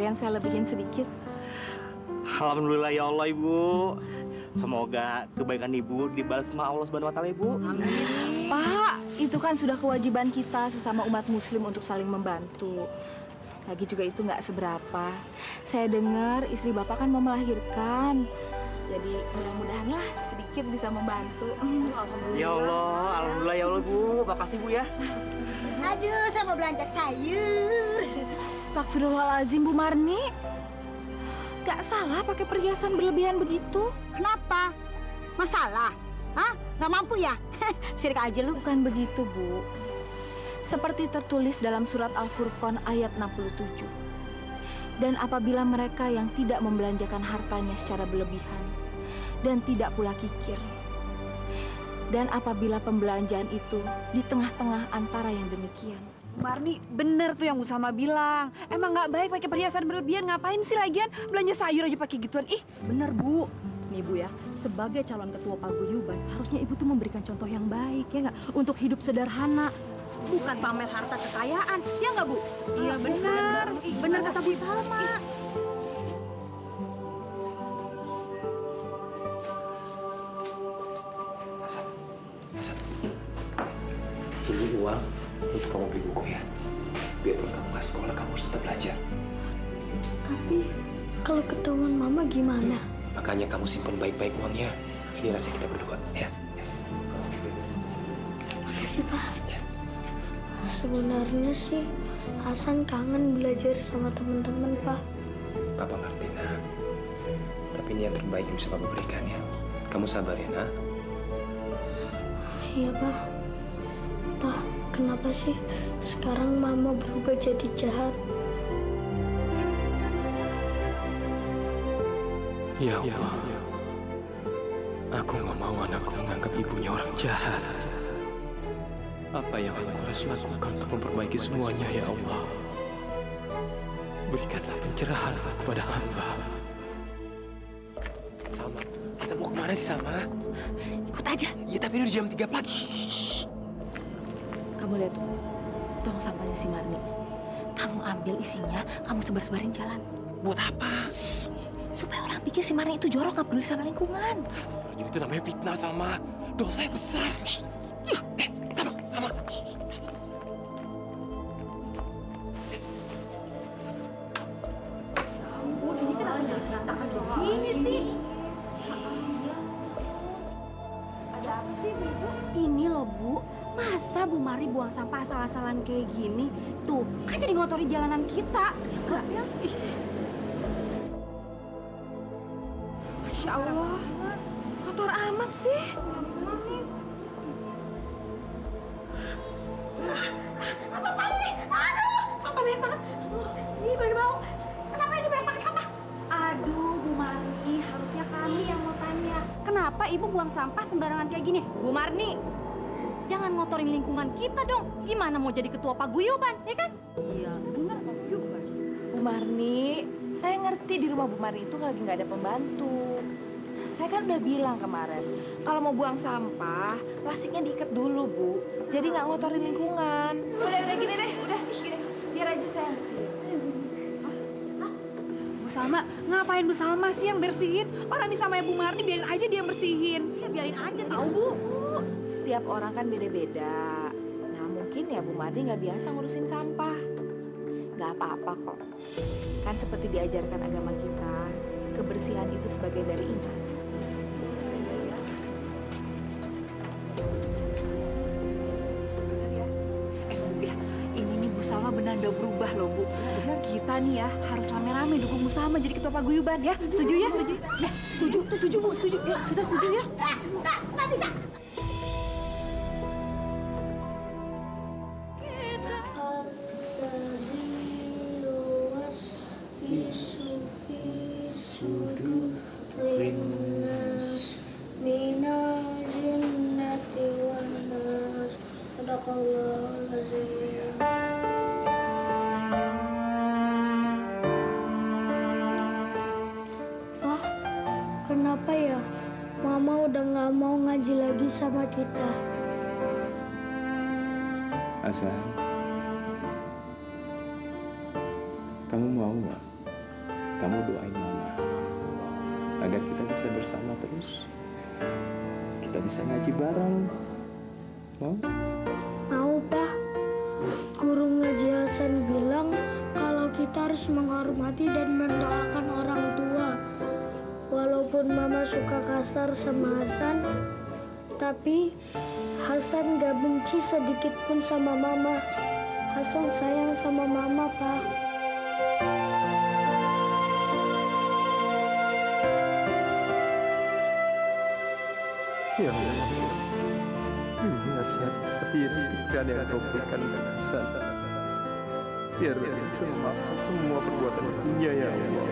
sekalian saya lebihin sedikit. Alhamdulillah ya Allah Ibu. Semoga kebaikan Ibu dibalas sama Allah Subhanahu wa taala Ibu. Amin. Pak, itu kan sudah kewajiban kita sesama umat muslim untuk saling membantu. Lagi juga itu nggak seberapa. Saya dengar istri Bapak kan mau melahirkan. Jadi mudah-mudahan lah sedikit bisa membantu. Ya Allah, alhamdulillah ya Allah Bu. Makasih Bu ya. Aduh, saya mau belanja sayur. Astagfirullahaladzim Bu Marni. Gak salah pakai perhiasan berlebihan begitu. Kenapa? Masalah? Hah? Nggak mampu ya? Sirik aja lu. Bukan begitu Bu. Seperti tertulis dalam surat Al-Furqan ayat 67. Dan apabila mereka yang tidak membelanjakan hartanya secara berlebihan dan tidak pula kikir. Dan apabila pembelanjaan itu di tengah-tengah antara yang demikian. Marni, bener tuh yang Bu Salma bilang. Emang nggak baik pakai perhiasan berlebihan. Ngapain sih lagian belanja sayur aja pakai gituan? Ih, Bener, Bu. Nih, Bu ya, sebagai calon ketua paguyuban, harusnya Ibu tuh memberikan contoh yang baik, ya nggak? Untuk hidup sederhana. Bukan pamer harta kekayaan, ya nggak, Bu? iya bener. Bener kata Bu Salma. Hasan, ini uang untuk kamu beli buku ya. Biarpun kamu nggak sekolah, kamu harus tetap belajar. Tapi kalau ketahuan Mama gimana? Makanya kamu simpan baik-baik uangnya. Ini rahasia kita berdua, ya. Makasih, Pak. Ya. Sebenarnya sih Hasan kangen belajar sama teman-teman, Pak. Papa ngerti, nak. Tapi ini yang terbaik yang bisa Papa berikan, ya. Kamu sabar ya, nak. Iya, Pak. Pak, kenapa sih sekarang Mama berubah jadi jahat? Ya Allah, aku nggak mau anakku menganggap ibunya orang jahat. Apa yang aku harus lakukan untuk memperbaiki semuanya, ya Allah? Berikanlah pencerahan kepada hamba. Salma, kita mau kemana sih, Salma? Ikut aja. Iya, tapi udah jam 3 pagi. Kamu lihat tuh, tong sampahnya si Marni. Kamu ambil isinya, kamu sebar-sebarin jalan. Buat apa? Supaya orang pikir si Marni itu jorok, nggak peduli sama lingkungan. Astagfirullahaladzim, itu namanya fitnah, Salma. Dosa yang besar. Sama. Gini sih. Ada apa sih, Bu? Ini loh, Bu. Masa Bu Mari buang sampah asal-asalan kayak gini? Tuh, kan jadi ngotori jalanan kita. Enggak ya? Masya Allah, kotor amat sih. Apa-apaan ini? Aduh, sampah banyak banget. Ih, baru mau. Kenapa ini banyak banget sampah? Aduh, Bu Marni, harusnya kami yang mau tanya. Kenapa Ibu buang sampah sembarangan kayak gini? Bu Marni, jangan ngotorin lingkungan kita dong. Gimana mau jadi ketua paguyuban, ya kan? Iya, benar paguyuban. Bu Marni, saya ngerti di rumah Bu Marni itu lagi nggak ada pembantu. Saya kan udah bilang kemarin, kalau mau buang sampah, plastiknya diikat dulu, Bu. Jadi nggak ngotorin lingkungan. Udah gini deh, udah gini. Biar aja saya yang bersihin. Bu Salma, ngapain Bu Salma sih yang bersihin? Orang ini sama Bu Marni, biarin aja dia yang bersihin. Ya biarin aja, tahu Bu. Setiap orang kan beda-beda. Nah mungkin ya Bu Marni nggak biasa ngurusin sampah. Nggak apa-apa kok. Kan seperti diajarkan agama kita, kebersihan itu sebagai dari iman. Bu ya, ini nih Bu Salma benar udah berubah loh Bu. Kita nih ya harus rame-rame dukung Bu Salma jadi ketua paguyuban ya. Setuju ya? Setuju? Ya, setuju Bu, setuju. Yuk, kita setuju ya. Nggak bisa. Wah, kenapa ya Mama udah nggak mau ngaji lagi sama kita? Hasan, kamu mau nggak kamu doain Mama agar kita bisa bersama terus. Kita bisa ngaji bareng. Mau? Mau, Pak. Guru ngaji Hasan bilang kalau kita harus menghormati dan mendoakan orang tua. Walaupun Mama suka kasar sama Hasan, tapi Hasan gak benci sedikit pun sama Mama. Hasan sayang sama Mama, Pak. Ya Allah, nasihat seperti ini kan yang kau berikan dengan Hasan. Biar dia bisa memaafkan semua perbuatan ibunya ya Allah.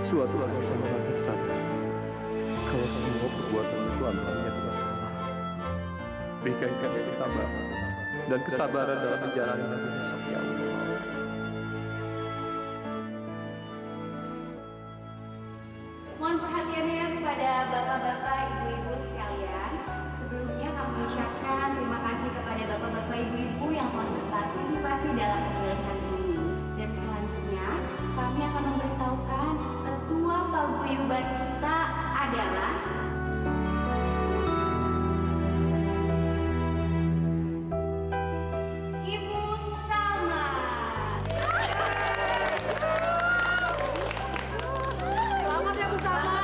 Suatu hari sama bersadar kalau semua perbuatan selama ini adalah salah. Berikan kami ketabahan dan kesabaran dalam menjalani besok ya Allah. Mohon perhatiannya kepada bapak-bapak, ibu-ibu sekalian. Sebelumnya kami ucapkan terima kasih kepada bapak-bapak, ibu-ibu yang telah berpartisipasi dalam pemilihan ini. Dan selanjutnya kami akan memberitahukan ketua paguyuban kita adalah Ibu Salma. Selamat ya Bu Salma.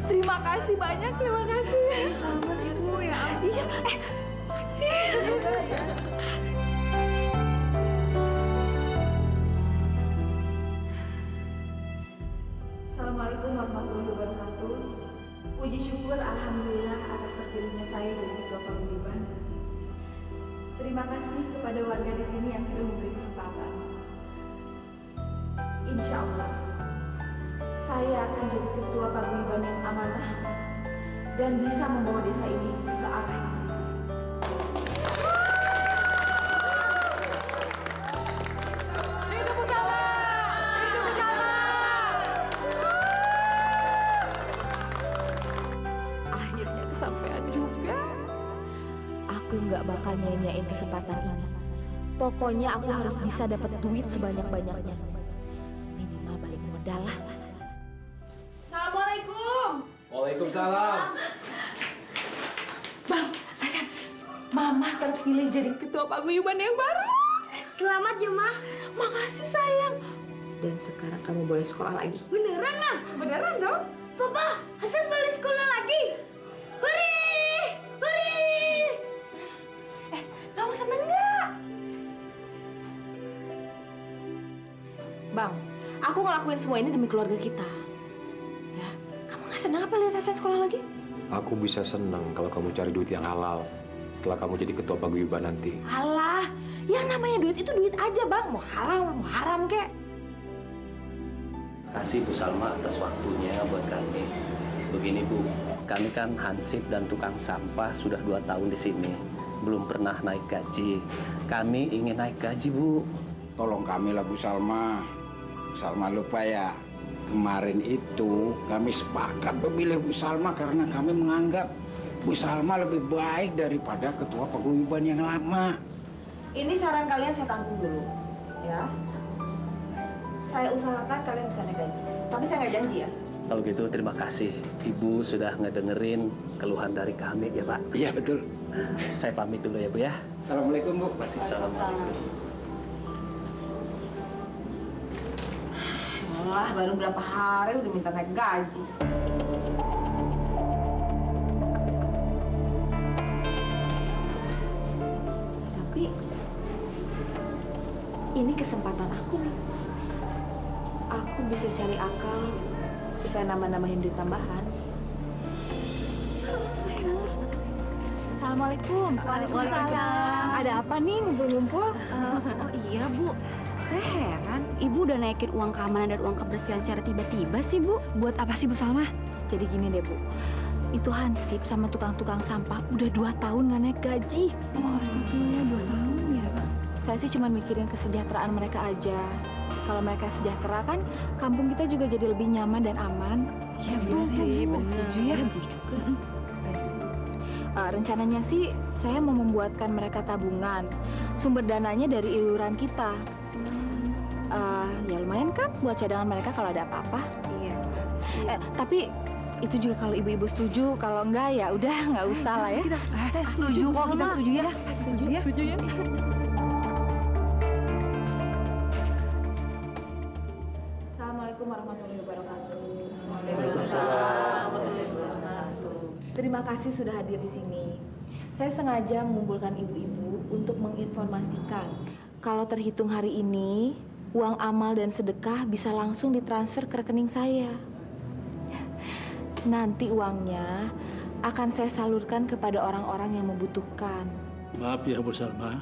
Terima kasih banyak, terima kasih. Selamat Ibu ya. Iya, makasih. Assalamualaikum warahmatullahi wabarakatuh. Puji syukur alhamdulillah atas terpilihnya saya jadi ketua paguyuban. Terima kasih kepada warga di sini yang sudah memberi kesempatan. Insya Allah, saya akan jadi ketua paguyuban yang amanah dan bisa membawa desa ini ke arah yang baik. Hidup Bu Salma! Hidup Bu Salma! Akhirnya kesampaian juga. Aku nggak bakal nyanyain kesempatan ini. Pokoknya aku harus bisa dapat duit sebanyak-banyaknya. Minimal balik modal lah. Assalamualaikum. Waalaikumsalam. Bang, Hasan, Mama terpilih jadi ketua paguyuban yang baru. Selamat ya, Ma. Makasih sayang. Dan sekarang kamu boleh sekolah lagi. Beneran, Ma? Beneran dong? Papa, Hasan boleh sekolah lagi. Hore! Hore! Kamu seneng nggak? Bang, aku ngelakuin semua ini demi keluarga kita. Ya, kamu nggak senang apa lihat Hasan sekolah lagi? Aku bisa senang kalau kamu cari duit yang halal setelah kamu jadi ketua paguyuban nanti. Alah, yang namanya duit itu duit aja bang. Mau halal, mau haram kek. Kasih Bu Salma atas waktunya buat kami. Begini Bu, kami kan hansip dan tukang sampah sudah 2 tahun di sini. Belum pernah naik gaji. Kami ingin naik gaji Bu. Tolong kami lah Bu Salma. Salma lupa ya, kemarin itu kami sepakat memilih Bu Salma karena kami menganggap Bu Salma lebih baik daripada ketua paguyuban yang lama. Ini saran kalian saya tampung dulu, ya. Saya usahakan kalian bisa naik gaji. Tapi saya nggak janji ya. Kalau gitu terima kasih. Ibu sudah ngedengerin keluhan dari kami ya Pak. Iya betul. Saya pamit dulu ya Bu ya. Assalamualaikum Bu. Assalamualaikum. Malah baru berapa hari udah minta naik gaji. Tapi ini kesempatan aku nih. Aku bisa cari akal supaya nambah-nambahin duit tambahan. Assalamualaikum. Waalaikumsalam. Ada apa nih ngumpul-ngumpul? Oh iya Bu, saya heran Ibu udah naikin uang keamanan dan uang kebersihan secara tiba-tiba sih Bu. Buat apa sih Bu Salma? Jadi gini deh Bu, itu Hansip sama tukang-tukang sampah udah 2 tahun nggak naik gaji. Oh, astagfirullah, 2 tahun ya. Saya sih cuma mikirin kesejahteraan mereka aja. Kalau mereka sejahtera kan, kampung kita juga jadi lebih nyaman dan aman. Iya benar sih, benar. Setuju ya. Bu juga. Rencananya sih saya mau membuatkan mereka tabungan. Sumber dananya dari iuran kita. Ya lumayan kan buat cadangan mereka kalau ada apa-apa. Iya. Tapi itu juga kalau ibu-ibu setuju. Kalau enggak ya udah nggak usah lah ya. Saya setuju kok, kita setuju ya. Pasti setuju ya. Assalamualaikum warahmatullahi wabarakatuh. Waalaikumsalam. Terima kasih sudah hadir di sini. Saya sengaja mengumpulkan ibu-ibu untuk menginformasikan kalau terhitung hari ini uang amal dan sedekah bisa langsung ditransfer ke rekening saya. Nanti uangnya akan saya salurkan kepada orang-orang yang membutuhkan. Maaf ya Bu Salma,